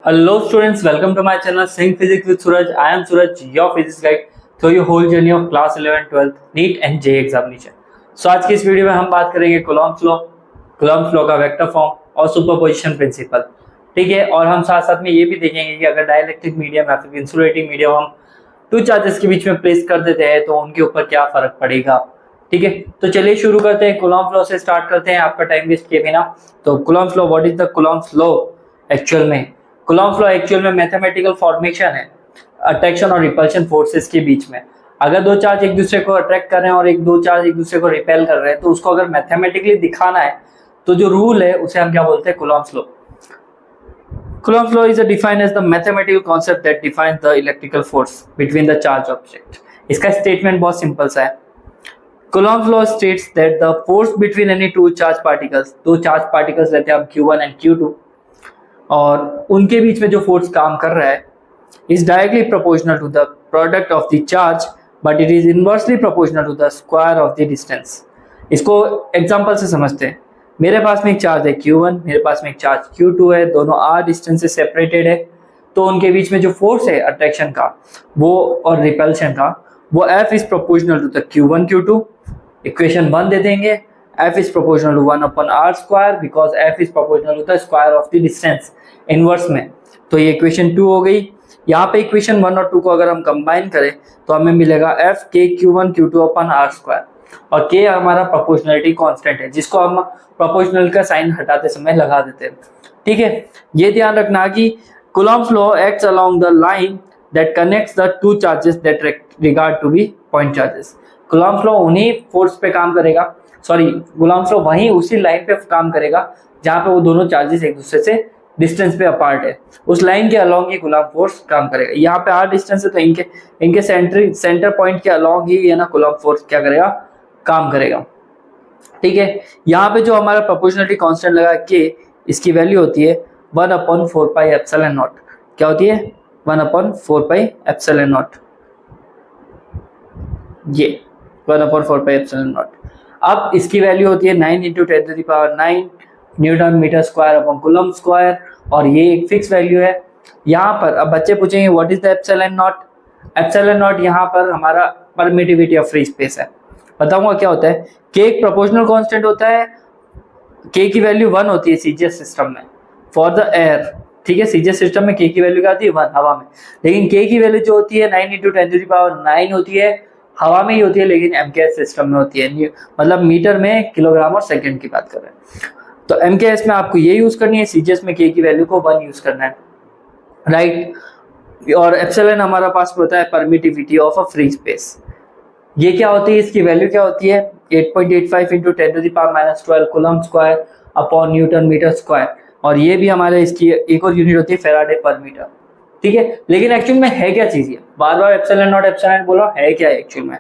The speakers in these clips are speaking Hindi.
Hello students, welcome to my channel Sync Physics with Suraj. I am Suraj, your physics guide through your whole journey of class 11, 12, NEET and JEE examination. So आज की इस वीडियो में हम बात करेंगे कूलॉम्स लॉ का वेक्टर फॉर्म और सुपरपोजिशन प्रिंसिपल। ठीक है, और हम साथ साथ में ये भी देखेंगे कि अगर डाइलेक्ट्रिक मीडियम या फिर इंसुलेटिंग मीडियम हम टू चार्जेस के बीच में प्लेस कर देते हैं तो उनके ऊपर क्या फर्क पड़ेगा। ठीक है, तो चलिए शुरू करते हैं। कूलॉम्स लॉ से स्टार्ट करते हैं आपका टाइम वेस्ट किए बिना। तो Coulomb's law, what is the Coulomb's law actual में? कूलॉम्स लॉ एक्चुअल में मैथमेटिकल फॉर्मेशन है अट्रैक्शन और रिपल्शन फोर्सेस के बीच में। अगर दो चार्ज एक दूसरे को अट्रैक्ट कर रहे हैं और दो चार्ज एक दूसरे को रिपेल कर रहे हैं तो उसको अगर मैथमेटिकली दिखाना है तो जो रूल है उसे हम क्या बोलते हैं? Coulomb's law. Coulomb's law is defined as the mathematical concept that defines the electrical force between the charged object. इसका स्टेटमेंट बहुत सिंपल सा है। Coulomb's law states that the force between any two charged particles, दो चार्ज पार्टिकल्स लेते हैं हम Q1 and Q2, और उनके बीच में जो फोर्स काम कर रहा है is directly proportional to the product of the charge, but it is inversely proportional to the square of the distance. इसको एग्जांपल से समझते हैं। मेरे पास में एक चार्ज है Q1, मेरे पास में एक चार्ज Q2 है, दोनों r डिस्टेंस से सेपरेटेड है, तो उनके बीच में जो फोर्स है अट्रैक्शन का वो और रिपल्शन का वो F is proportional to the Q1 Q2। Equation 1 दे देंगे, F is proportional to 1 upon r square because F is proportional to the square of the distance inverse में। तो ये इक्वेशन 2 हो गई। यहाँ पे इक्वेशन 1 और 2 को अगर हम कंबाइन करें तो हमें मिलेगा F K Q1 Q2 upon r square, और K हमारा प्रोपोर्शनलिटी कांस्टेंट है जिसको हम प्रोपोर्शनल का साइन हटाते समय लगा देते हैं। ठीक है, ये ध्यान रखना कि Coulomb's law acts along the line that connects the two charges that regard to be point charges. Coulomb's law उन्हीं फोर्स पे काम करेगा, कूलॉम्स लॉ वहीं उसी लाइन पे काम करेगा जहां पे वो दोनों चार्जेस एक दूसरे से डिस्टेंस पे अपार्ट है, उस लाइन के अलोंग ही कूलॉम फोर्स काम करेगा। यहाँ पे r डिस्टेंस है तो इनके सेंटर पॉइंट के अलोंग ही ये ना कूलॉम फोर्स क्या करेगा? काम करेगा। ठीक है, यहाँ पे जो हमारा प्रोपोर्शनलिटी कांस्टेंट लगा के इसकी वैल्यू होती है 1/4 पाई एप्सिलॉन नॉट। क्या होती है? 1/4 पाई एप्सिलॉन नॉट, ये 1/4 पाई एप्सिलॉन नॉट। अब इसकी वैल्यू होती है 9 × 10⁹ newton metre square upon coulomb square, और ये एक फिक्स वैल्यू है। यहाँ पर अब बच्चे पूछेंगे what is the epsilon not? Epsilon not यहाँ पर हमारा परमिटिविटी ऑफ फ्री स्पेस है। बताऊंगा क्या होता है। K एक प्रोपोर्शनल कांस्टेंट होता है, K की वैल्यू 1 होती है सीजीएस सिस्टम में फॉर द एयर। ठीक है, सीजीएस सिस्टम में K की वैल्यू क्या आती है? 1 हवा में। लेकिन K की वैल्यू जो होती है 9 × 10⁹ होती है, हवा में ही होती है, लेकिन MKS सिस्टम में होती है, मतलब मीटर में किलोग्राम और सेकंड की बात कर रहे हैं। तो MKS में आपको ये यूज करनी है, सीजीएस में K की वैल्यू को 1 यूज करना है, राइट। और एप्सिलॉन हमारा पास होता है permittivity of a free space. ये क्या होती है? इसकी वैल्यू क्या होती है? 8.85 × 10⁻⁻12 coulomb square upon newton metre square, और ये भी हमारे इसकी एक और यूनिट होती है फैराडे पर मीटर। ठीक है, लेकिन एक्चुअल में है क्या चीज? ये बार बार एप्सिलॉन नॉट बोला, है क्या एक्चुअल में?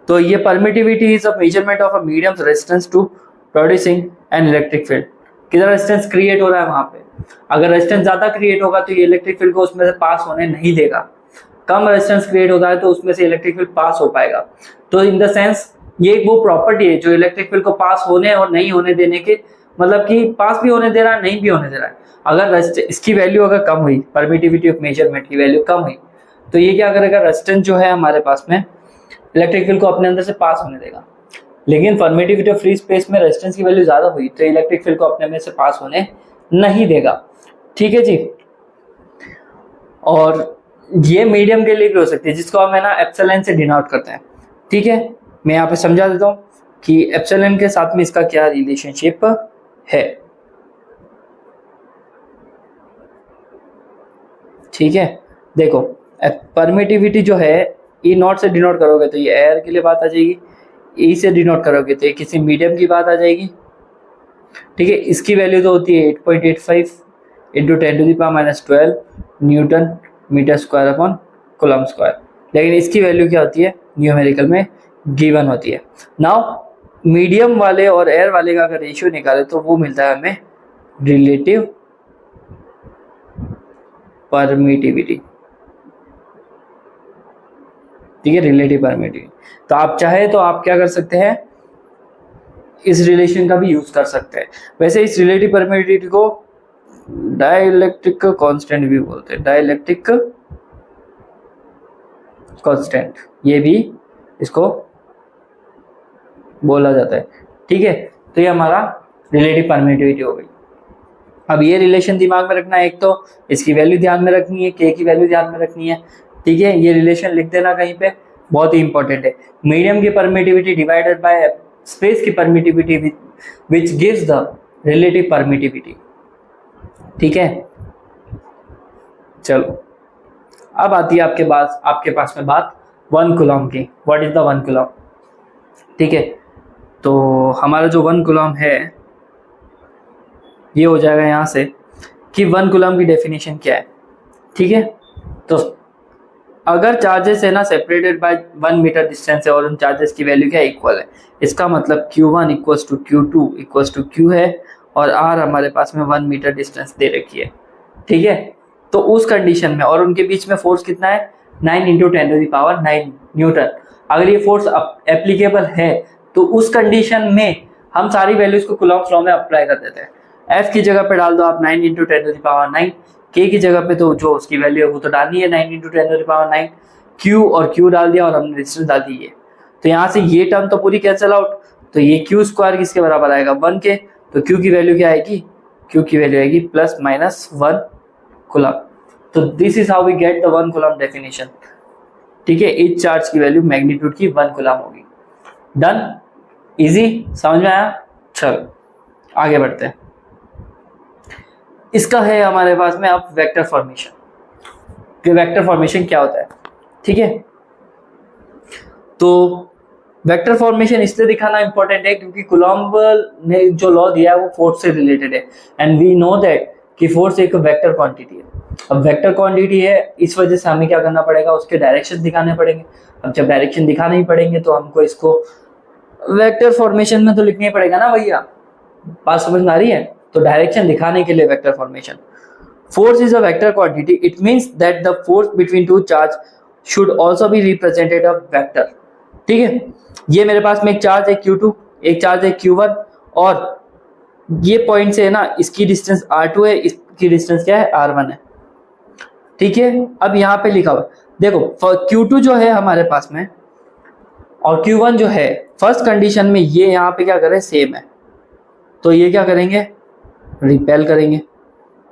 तो ये permittivity is a measurement of a medium resistance to producing an electric field. कितना रेजिस्टेंस क्रिएट हो रहा है वहां पे? अगर रेजिस्टेंस ज्यादा क्रिएट होगा तो ये इलेक्ट्रिक फील्ड को उसमें से पास होने नहीं देगा, कम रेजिस्टेंस क्रिएट होता है तो उसमें से इलेक्ट्रिक फील्ड पास हो पाएगा। तो इन द सेंस ये वो प्रॉपर्टी है जो इलेक्ट्रिक फील्ड को पास होने और नहीं होने देने के, मतलब कि पास भी होने दे रहा है, नहीं भी होने दे रहा है। अगर इसकी वैल्यू अगर कम हुई, परमिटिविटी ऑफ मेजरमेंट की वैल्यू कम हुई, तो ये क्या करेगा? रेजिस्टेंस जो है हमारे पास में इलेक्ट्रिक फील्ड को अपने अंदर से पास होने देगा। लेकिन परमिटिविटी ऑफ फ्री स्पेस में रेजिस्टेंस की वैल्यू ज्यादा हुई तो इलेक्ट्रिक फील्ड को अपने में से पास होने नहीं देगा। ठीक है जी, और ये मीडियम के लिए भी हो सकती है जिसको हम है ना एप्सिलॉन से डिनोट करते हैं। ठीक है, मैं यहाँ पे समझा देता हूँ कि एप्सिलॉन के साथ में इसका क्या रिलेशनशिप है। ठीक है, देखो परमिटिविटी जो है ई नॉट से डिनोट करोगे तो ये एयर के लिए बात आ जाएगी, ई से डिनोट करोगे तो ये किसी मीडियम की बात आ जाएगी। ठीक है, इसकी वैल्यू तो होती है 8.85 × 10⁻12 newton metre square upon coulomb square, लेकिन इसकी वैल्यू क्या होती है? न्यूमेरिकल में गिवन होती है। नाउ मीडियम वाले और एयर वाले का अगर रेशियो निकाले तो वो मिलता है हमें रिलेटिव परमिटिविटी। ठीक है, रिलेटिव परमिटिविटी। तो आप चाहे तो आप क्या कर सकते हैं? इस रिलेशन का भी यूज कर सकते हैं। वैसे इस रिलेटिव परमिटिविटी को डाइलेक्ट्रिक कांस्टेंट भी बोलते हैं, डाइलेक्ट्रिक कांस्टेंट, ये भी इसको बोला जाता है। ठीक है, तो ये हमारा रिलेटिव परमिटिविटी हो गई। अब ये रिलेशन दिमाग में रखना है, एक तो इसकी वैल्यू ध्यान में रखनी है, के की वैल्यू ध्यान में रखनी है। ठीक है, ये रिलेशन लिख देना कहीं पे, बहुत ही इंपॉर्टेंट है। मीडियम की परमिटिविटी डिवाइडेड बाय स्पेस की permittivity which gives the relative permittivity. ठीक है, चलो अब आती है आपके पास में बात 1 कूलम की। What is the 1 coulomb? ठीक है, तो हमारा जो 1 कूलम है ये हो जाएगा यहाँ से कि 1 कूलम की डेफिनेशन क्या है। ठीक है, तो अगर चार्जेस है ना सेपरेटेड बाय 1 मीटर डिस्टेंस है और उन चार्जेस की वैल्यू क्या इक्वल है, इसका मतलब Q1 equals to Q2 equals to Q है और R हमारे पास में 1 मीटर डिस्टेंस दे रखी है। ठीक है, तो उस कंडीशन में और उनके बीच में फोर्स कितना है, 9 इंटू 10⁹ न्यूटन। अगर ये फोर्स एप्लीकेबल है तो उस कंडीशन में हम सारी वैल्यूज को कूलम्ब्स लॉ में अप्लाई कर देते हैं। F की जगह पे डाल दो आप 9 इंटू 10⁹, K की जगह पे तो जो उसकी वैल्यू है वो तो डालनी है 9 इंटू 10⁹, Q और Q डाल दिया और हमने डिस्टेंस डाल दी है। तो यहाँ से ये टर्म तो पूरी कैंसिल आउट, तो ये Q स्क्वायर किसके बराबर आएगा, 1 के, तो Q की वैल्यू क्या आएगी, Q की वैल्यू आएगी +-1 कूलम। तो this is how we get the 1 coulomb definition. ठीक है, इस चार्ज की वैल्यू मैग्नीट्यूड की 1 कूलम होगी। डन, इजी, समझ में आया? चलो आगे बढ़ते हैं। इसका है हमारे पास में अब वेक्टर फॉर्मेशन, कि वेक्टर फॉर्मेशन क्या होता है। ठीक है, तो वेक्टर फॉर्मेशन इसलिए दिखाना इंपॉर्टेंट है क्योंकि कूलम्ब ने जो लॉ दिया है वो फोर्स से रिलेटेड है एंड वी नो दैट कि फोर्स एक वेक्टर क्वांटिटी है। अब वेक्टर क्वांटिटी है, इस वजह से हमें क्या करना पड़ेगा, उसके डायरेक्शन दिखाने पड़ेंगे। अब जब डायरेक्शन दिखाने ही पड़ेंगे तो हमको इसको वेक्टर फॉर्मेशन में तो लिखना ही पड़ेगा ना भैया, बात समझ में आ रही है? तो डायरेक्शन दिखाने के लिए vector formation, force is a vector quantity, it means that the force between two charge should also be represented a vector. ठीक है, ये मेरे पास में एक चार्ज है Q2, एक चार्ज है Q1 और ये पॉइंट से है ना इसकी डिस्टेंस R2 है, इसकी डिस्टेंस क्या है, R1 है। ठीक है, अब यहाँ पे लिखा हुआ देखो Q2 जो है हमारे पास में और Q1 जो है, फर्स्ट कंडीशन में ये यहाँ पे क्या करें, सेम है, तो ये क्या करेंगे, रिपेल करेंगे।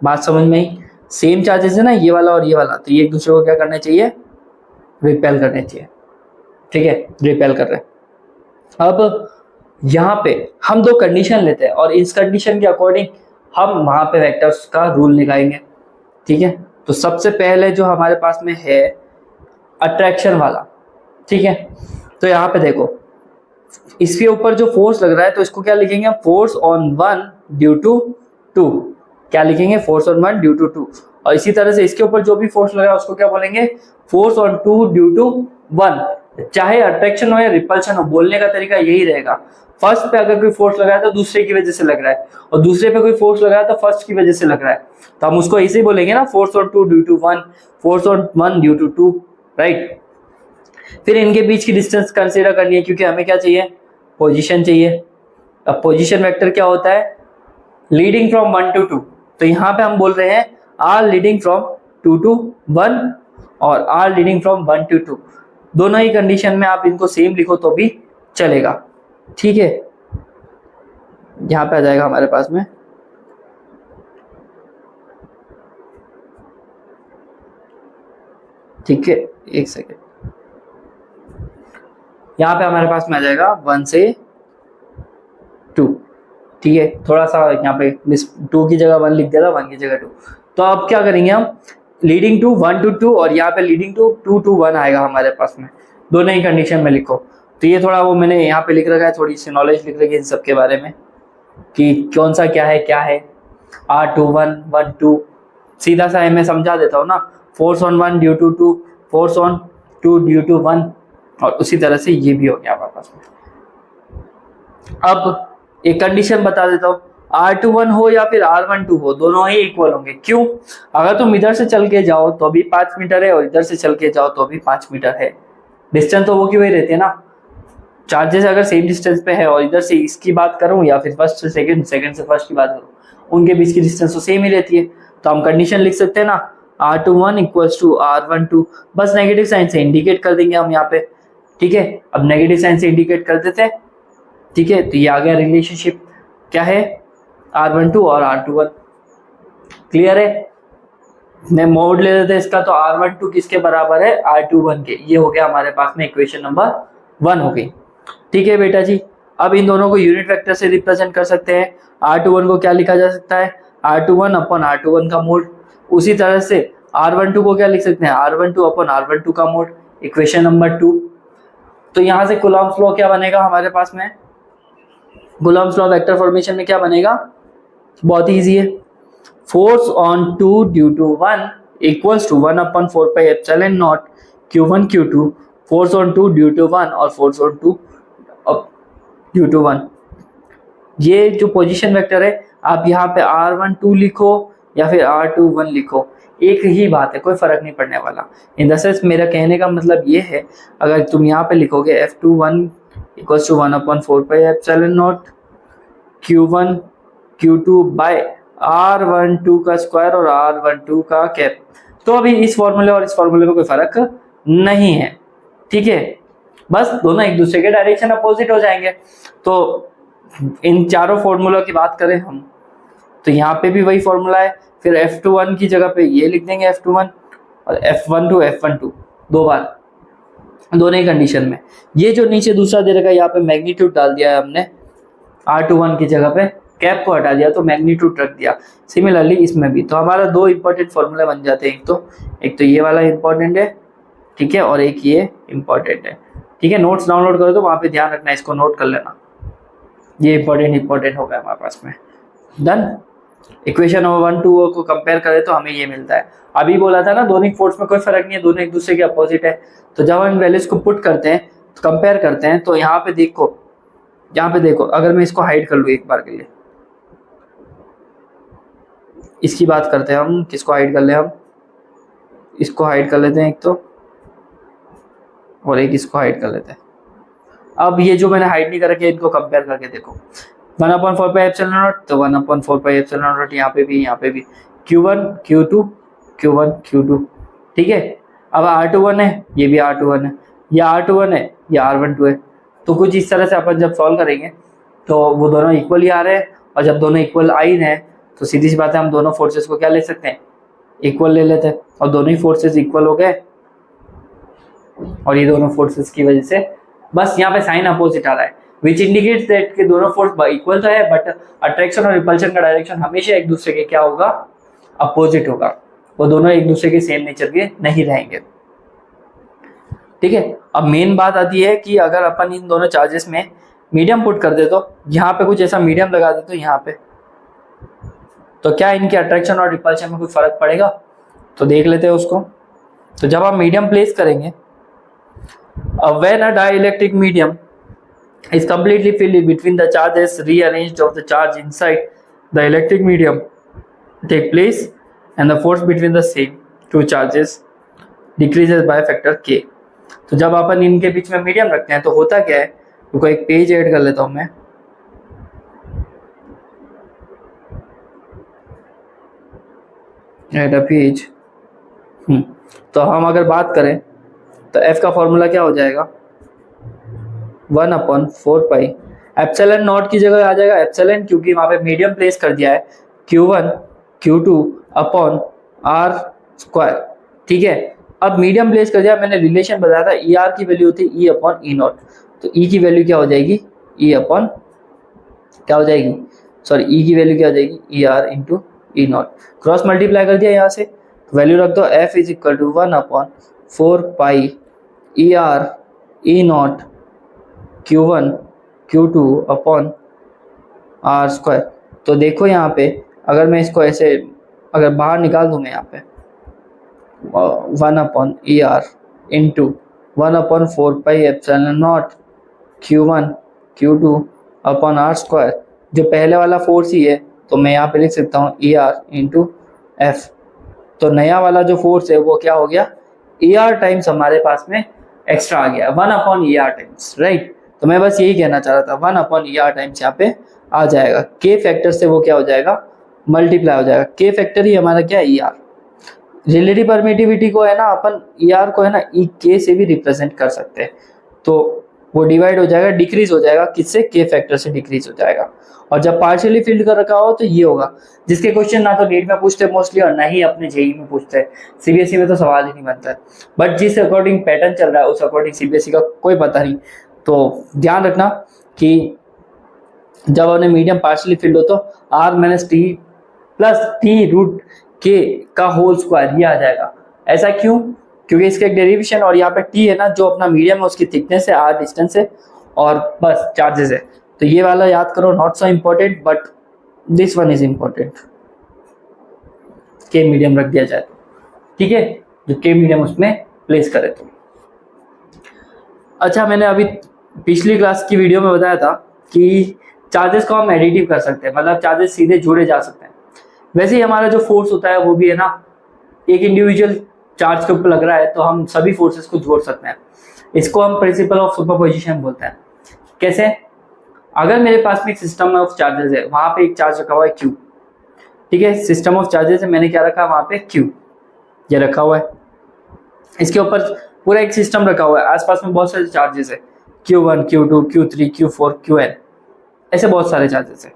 बात समझ में आई? सेम चार्जेस है ना ये वाला और ये वाला, तो ये एक दूसरे को क्या करना चाहिए, रिपेल करने चाहिए। ठीक है, रिपेल कर रहे हैं। अब यहाँ पे हम 2 कंडीशन लेते हैं और इस कंडीशन के अकॉर्डिंग हम वहां पे वेक्टर्स का रूल निकालेंगे। ठीक है, तो सबसे पहले जो हमारे पास में है अट्रैक्शन वाला। ठीक है, तो यहाँ पे देखो इसके ऊपर जो फोर्स लग रहा है तो इसको क्या लिखेंगे, फोर्स ऑन 1 ड्यू टू 2। क्या लिखेंगे, फोर्स ऑन 1 ड्यू टू 2। और इसी तरह से इसके ऊपर जो भी फोर्स लगा है उसको क्या बोलेंगे, फोर्स ऑन 2 ड्यू टू 1। चाहे अट्रैक्शन हो या रिपल्शन हो, बोलने का तरीका यही रहेगा। फर्स्ट पे अगर कोई फोर्स लगा है तो दूसरे की वजह से लग रहा है और दूसरे पे कोई फोर्स लगा है तो फर्स्ट की वजह से लग रहा है, तो हम उसको ऐसे ही बोलेंगे ना, force on 2 due to 1, force on 1 due to 2, right. फिर इनके बीच की डिस्टेंस कंसीडर करनी है क्योंकि हमें क्या चाहिए, पोजीशन चाहिए। अब पोजीशन वेक्टर क्या होता है, लीडिंग फ्रॉम 1 to 2, तो यहाँ पे हम बोल रहे हैं आर लीडिंग फ्रॉम 2 to 1 और आर लीडिंग फ्रॉम 1 to 2। दोनों ही कंडीशन में आप इनको सेम लिखो तो भी चलेगा। ठीक है, यहाँ पे आ जाएगा हमारे पास में ठीक है, एक सेकेंड, यहाँ पे हमारे पास में आ जाएगा 1 से 2। ठीक है, थोड़ा सा यहाँ पे 2 की जगह 1 लिख दिया था, 1 की जगह 2। तो अब क्या करेंगे हम, लीडिंग टू 1 to 2 और यहाँ पे लीडिंग टू 2 to 1 आएगा हमारे पास में, दोनों ही कंडीशन में लिखो। तो ये थोड़ा वो मैंने यहाँ पे लिख रखा है, थोड़ी सी नॉलेज लिख रखी है इन सब के बारे में कि कौन सा क्या है। R21 1 2 सीधा सा है, मैं समझा देता हूँ ना, force on 1 due to 2, force on 2 due to 1 और उसी तरह से ये भी हो गया हमारे पास में। अब एक कंडीशन बता देता हूँ, R21 हो या फिर R12 हो, दोनों ही इक्वल होंगे। क्यों, अगर तुम इधर से चल के जाओ तो भी 5 मीटर है और इधर से चल के जाओ तो भी 5 मीटर है, डिस्टेंस तो वो की वही रहती है ना। चार्जेस अगर सेम डिस्टेंस पे है और इधर से इसकी बात करूं या फिर फर्स्ट से सेकंड, सेकंड से फर्स्ट की बात करूं, उनके बीच की डिस्टेंस तो सेम ही रहती है, तो हम कंडीशन लिख सकते हैं ना, R21 इक्वल्स टू R12, बस नेगेटिव साइन से इंडिकेट कर देंगे हम यहाँ पे, ठीक है। अब नेगेटिव साइन से इंडिकेट कर देते हैं, ठीक है, तो ये आ गया रिलेशनशिप, क्या है, R12 और R21, क्लियर है। मैं मोड ले लेते हैं इसका, तो R12 किसके बराबर है, R21 के, ये हो गया हमारे पास में इक्वेशन नंबर 1 हो गई, ठीक है बेटा जी। अब इन दोनों को यूनिट वेक्टर से रिप्रेजेंट कर सकते हैं, R21 को क्या लिखा जा सकता है, R21 अपन R21 का मोड, उसी तरह से R12 को क्या लिख सकते हैं, R12 अपन R12 का मोड, इक्वेशन नंबर 2। तो यहाँ से कूलॉम्स लॉ क्या बनेगा हमारे पास में, कूलॉम्स लॉ वेक्टर फॉर्मेशन में क्या बनेगा, बहुत ईजी है, force on 2 due to 1 equals to 1/4πε0 Q1 Q2, force on 2 due to 1 और फोर्स ऑन 2 ड्यू टू 1। ये जो पोजीशन वेक्टर है, आप यहाँ पे R12 लिखो या फिर R21 लिखो, एक ही बात है, कोई फर्क नहीं पड़ने वाला। इन द सेंस मेरा कहने का मतलब ये है, अगर तुम यहाँ पे लिखोगे F21 equals to 1/4πε0 Q1 Q2 bye R12 का स्क्वायर और R12 का कैप, तो अभी इस फॉर्मूले और इस फॉर्मूले में कोई फर्क नहीं है, ठीक है, बस दोनों एक दूसरे के डायरेक्शन अपोजिट हो जाएंगे। तो इन चारों फॉर्मूलों की बात करें हम, तो यहाँ पे भी वही फॉर्मूला है, फिर F21 की जगह पे ये लिख देंगे F21 और F12 दो बार, दोनों ही कंडीशन में। ये जो नीचे दूसरा दे रखा है, यहाँ पे मैग्नीट्यूड डाल दिया है हमने, R21 की जगह पे कैप को हटा दिया तो मैग्नीट्यूड रख दिया। सिमिलरली इसमें भी, तो हमारा दो इंपॉर्टेंट फॉर्मूले बन जाते हैं, एक तो ये वाला इंपॉर्टेंट है, ठीक है, और एक ये इंपॉर्टेंट है, ठीक है। नोट्स डाउनलोड करो तो वहाँ पे ध्यान रखना, इसको नोट कर लेना, ये इंपॉर्टेंट हो गया हमारे पास में। डन। इक्वेशन नंबर 1 2 को कंपेयर करें तो हमें ये मिलता है। अभी बोला था ना दोनों फोर्स में कोई फर्क नहीं है, दोनों एक दूसरे के अपोजिट है, तो जब हम वैल्यूज को पुट करते हैं, तो कंपेयर करते हैं, तो यहाँ पे देखो, अगर मैं इसको हाइड कर लूँ एक बार के लिए, इसकी बात करते हैं हम, किसको हाइड कर ले, हम इसको हाइड कर लेते हैं एक तो, और एक इसको हाइड कर लेते हैं। अब ये जो मैंने हाइड नहीं कर रखे, इनको कंपेयर करके देखो, 1/4πε0 तो 1/4πε0 यहाँ पे भी Q1 Q2, ठीक है। अब R21 है, ये भी R21 है, या R21 है या R12 है, तो कुछ इस तरह से अपन जब सॉल्व करेंगे तो वो दोनों इक्वल ही आ रहे हैं, और जब दोनों इक्वल आ ही रहे हैं तो सीधी सी बात है, हम दोनों फोर्सेस को क्या ले सकते हैं, इक्वल ले लेते हैं, और दोनों ही फोर्सेस इक्वल हो गए, और ये दोनों फोर्सेस की वजह से बस यहाँ पे साइन अपोजिट आ रहा है, विच इंडिकेट्स दैट कि दोनों फोर्स इक्वल तो है, बट अट्रैक्शन और रिपल्शन का डायरेक्शन हमेशा एक दूसरे के क्या होगा, अपोजिट होगा, वो दोनों एक दूसरे के सेम नेचर के नहीं रहेंगे, ठीक है। अब मेन बात आती है कि अगर अपन इन दोनों चार्जेस में मीडियम पुट कर दे, तो यहाँ पे कुछ ऐसा मीडियम लगा दे, तो यहाँ पे तो क्या इनके अट्रैक्शन और रिपल्शन में कुछ फर्क पड़ेगा, तो देख लेते हैं उसको। तो जब आप मीडियम प्लेस करेंगे, when a dielectric medium is completely filled between the charges rearranged of the charge inside the electric medium take place and the force between the same two charges decreases by factor k। तो जब अपन इनके बीच में मीडियम रखते हैं तो होता क्या है, तो एक पेज ऐड कर लेता हूं मैं, ऐड अ पेज। तो हम अगर बात करें तो F का फॉर्मूला क्या हो जाएगा, 1/4π एप्सिलॉन नॉट की जगह आ जाएगा एप्सिलॉन, क्योंकि वहां पे मीडियम प्लेस कर दिया है, Q1 Q2 upon R square, ठीक है। अब मीडियम प्लेस कर दिया, मैंने रिलेशन बताया था, ER की वैल्यू होती है E अपॉन E नॉट, तो E की वैल्यू क्या हो जाएगी, E अपॉन क्या हो जाएगी, सॉरी E की वैल्यू क्या हो जाएगी, ER into E naught, cross multiply कर दिया यहाँ से, वैल्यू रख दो, F is equal to 1/4π ER E naught Q1 Q2 upon R square. तो देखो यहाँ पे, अगर मैं इसको ऐसे अगर बाहर निकाल दूँ, मैं यहाँ पे 1/ER into 1/4π epsilon naught Q1 Q2 upon R square, जो पहले वाला फोर्स ही है, तो मैं यहाँ पे लिख सकता हूँ ER इंटू F। तो नया वाला जो फोर्स है वो क्या हो गया, ER टाइम्स हमारे पास में एक्स्ट्रा आ गया, 1/ER टाइम्स, राइट। तो मैं बस यही कहना चाह रहा था, 1/ER टाइम्स यहाँ पे आ जाएगा, के फैक्टर से वो क्या हो जाएगा, मल्टीप्लाई हो जाएगा, के फैक्टर ही हमारा क्या है ई आर। रिलेटिव परमिटिविटी को है ना अपन ई आर को है ना ई के से भी रिप्रेजेंट कर सकते हैं, तो वो डिवाइड हो जाएगा, डिक्रीज हो जाएगा, किससे, के फैक्टर से डिक्रीज हो जाएगा। और जब पार्शियली फिल्ड कर रखा हो तो ये होगा, जिसके क्वेश्चन ना तो नीट में पूछते मोस्टली और ना ही अपने जेई में पूछते हैं, सीबीएसई में तो सवाल ही नहीं बनता है। बट जिस अकॉर्डिंग पैटर्न चल रहा है उस अकॉर्डिंग सीबीएसई का कोई पता नहीं, तो ध्यान रखना कि जब हमने मीडियम पार्शियली फिल्ड हो तो R minus T plus T root के का होल स्क्वायर ये आ जाएगा। ऐसा क्यों? क्योंकि इसका एक डेरिवेशन, और यहाँ पे टी है ना जो अपना मीडियम है उसकी थिकनेस है, आर डिस्टेंस है, और बस चार्जेस है। तो ये वाला याद करो, not so important but this one is important, के मीडियम रख दिया जाए तो, ठीक है, जो के मीडियम उसमें प्लेस करे तो। अच्छा, मैंने अभी पिछली क्लास की वीडियो में बताया था कि चार्जेस को हम एडिटिव कर सकते हैं, मतलब चार्जेस सीधे जोड़े जा सकते हैं। वैसे ही हमारा जो फोर्स होता है वो भी है ना एक इंडिविजुअल चार्ज के ऊपर लग रहा है, तो हम सभी फोर्सेस को जोड़ सकते हैं। इसको हम प्रिंसिपल ऑफ सुपरपोजिशन बोलते हैं। कैसे? अगर मेरे पास में एक सिस्टम ऑफ चार्जेस है, वहां पे एक चार्ज रखा हुआ है क्यू, ठीक है, सिस्टम ऑफ चार्जेस है, मैंने क्या रखा है वहां पे क्यू, ये रखा हुआ है, इसके ऊपर पूरा एक सिस्टम रखा हुआ है, आसपास में बहुत सारे चार्जेस है, Q1, Q2, Q3, Q4, Qn, ऐसे बहुत सारे चार्जेस है।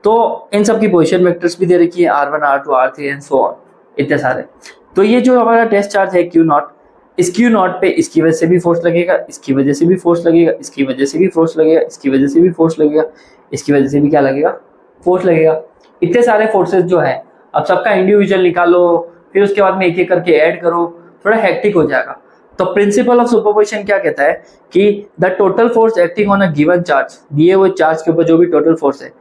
तो इन सब की पोजीशन वेक्टर्स भी दे रखी है, R1, R2, R3 and so on, इतने सारे। तो ये जो हमारा टेस्ट चार्ज है Q0, इस Q0 पे इसकी वजह से भी फोर्स लगेगा, इसकी वजह से भी फोर्स लगेगा, इसकी वजह से भी फोर्स लगेगा, इसकी वजह से भी फोर्स लगेगा, इसकी वजह से भी क्या लगेगा, फोर्स लगेगा। इतने सारे फोर्सेस जो है, अब सबका इंडिविजुअल निकालो, फिर उसके बाद में एक एक करके ऐड करो, थोड़ा हेक्टिक हो जाएगा। तो प्रिंसिपल ऑफ सुपरपोजिशन क्या कहता है कि the total force acting on a given charge, दिए हुए चार्ज के ऊपर जो भी टोटल फोर्स है,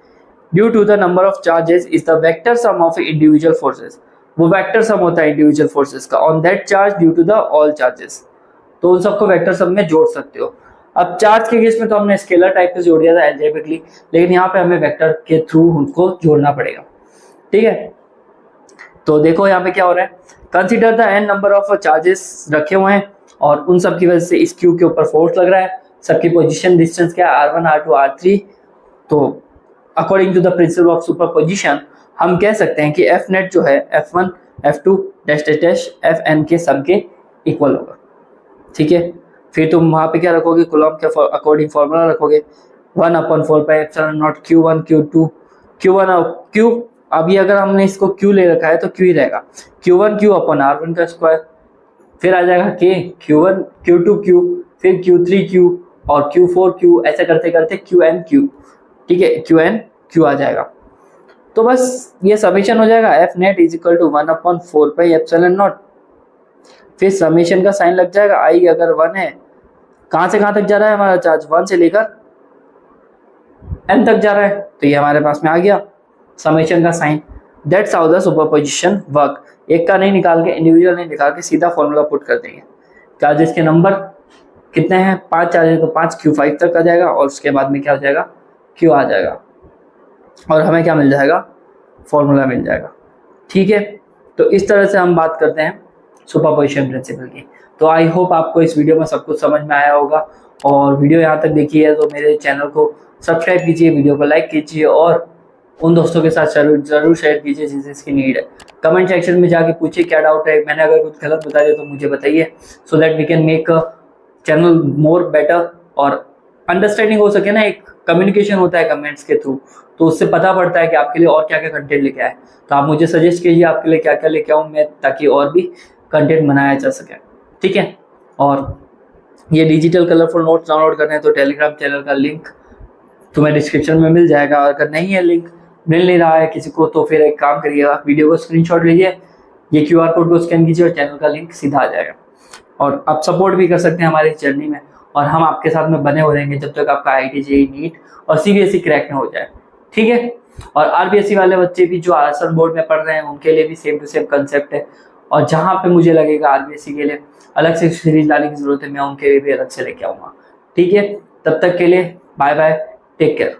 due to the number of charges is the vector sum of individual forces, वो वेक्टर सम होता है इंडिविजुअल फोर्सेस का, on that charge due to the all charges. तो उन सबको वेक्टर सम में जोड़ सकते हो। अब चार्ज के केस में तो हमने स्केलर टाइप से जोड़ दिया था एल्जेब्रिकली, लेकिन यहाँ पे हमें वेक्टर के थ्रू उनको जोड़ना पड़ेगा, ठीक है। तो देखो यहाँ पे क्या हो रहा है, consider the N number of charges रखे हुए हैं और उन सब की वजह से इस क्यू के ऊपर फोर्स लग रहा है, सबकी पोजीशन डिस्टेंस क्या है, R1, R2, R3। तो according to the principle of superposition हम कह सकते हैं कि F नेट जो है F1, F2 dash dash dash Fn के सब के इक्वल होगा, ठीक है। फिर तुम वहां पे क्या रखोगे, कूलम्ब के अकॉर्डिंग फॉर्मूला रखोगे, 1/4πε0 Q1, Q2, Q1 और Q। अभी अगर हमने इसको Q ले रखा है तो Q ही रहेगा, Q1 Q अपन R1 का स्क्वायर, फिर आ जाएगा K, Q1 Q2 Q, फिर Q3 Q और Q4 Q, ऐसे करते करते Qn Q, ठीक है, Qn Q आ जाएगा। तो बस ये समेशन हो जाएगा, F net is equal to 1/4πε0। फिर समेशन का साइन लग जाएगा, I अगर 1 है, कहां से कहां तक जा रहा है हमारा चार्ज, 1 से लेकर n तक जा रहा है, तो ये हमारे पास में आ गया समेशन का sign. That's how the superposition work. एक का नहीं निकाल के, इंडिविजुअल नहीं निकाल के, सीधा फॉर्मूला पुट कर देंगे। चार्जेस के नंबर कितने हैं, 5 चार्जेस, तो 5 Q5 तक आ जाएगा, और उसके बाद में क्या हो जाएगा, Q आ जाएगा, और हमें क्या मिल जाएगा, फॉर्मूला मिल जाएगा, ठीक है। तो इस तरह से हम बात करते हैं सुपरपोजिशन प्रिंसिपल की। तो आई होप आपको इस वीडियो में सब कुछ समझ में आया होगा, और वीडियो यहाँ तक देखी है तो मेरे चैनल को सब्सक्राइब कीजिए, वीडियो को लाइक कीजिए, और उन दोस्तों के साथ जरूर शेयर कीजिए जिसे इसकी नीड है। कमेंट सेक्शन में जाके पूछिए क्या डाउट है, मैंने अगर कुछ गलत बता दिया तो मुझे बताइए, so that we can make channel more better, और अंडरस्टैंडिंग हो सके ना, एक कम्युनिकेशन होता है कमेंट्स के थ्रू, तो उससे पता पड़ता है कि आपके लिए और क्या क्या कंटेंट लेके आए। तो आप मुझे सजेस्ट कीजिए आपके लिए क्या क्या लेके आऊँ मैं, ताकि और भी कंटेंट बनाया जा सके, ठीक है। और ये डिजिटल कलरफुल नोट्स डाउनलोड करने हैं तो टेलीग्राम चैनल का लिंक तुम्हें डिस्क्रिप्शन में मिल जाएगा। अगर नहीं है, लिंक मिल नहीं रहा है किसी को, तो फिर एक काम करिएगा, वीडियो को स्क्रीनशॉट लीजिए, ये QR कोड को स्कैन कीजिए और चैनल का लिंक सीधा आ जाएगा। और आप सपोर्ट भी कर सकते हैं हमारी जर्नी में, और हम आपके साथ में बने हो रहेंगे जब तक आपका IIT JEE नीट और CBSE क्रैक न हो जाए, ठीक है। और RBSE वाले बच्चे भी जो आसन बोर्ड में पढ़ रहे हैं उनके लिए भी सेम टू सेम कंसेप्ट है, और जहाँ पे मुझे लगेगा RBSE के लिए अलग से सीरीज लाने की जरूरत है, मैं उनके लिए भी अलग से लेके आऊँगा, ठीक है। तब तक के लिए बाय बाय, टेक केयर।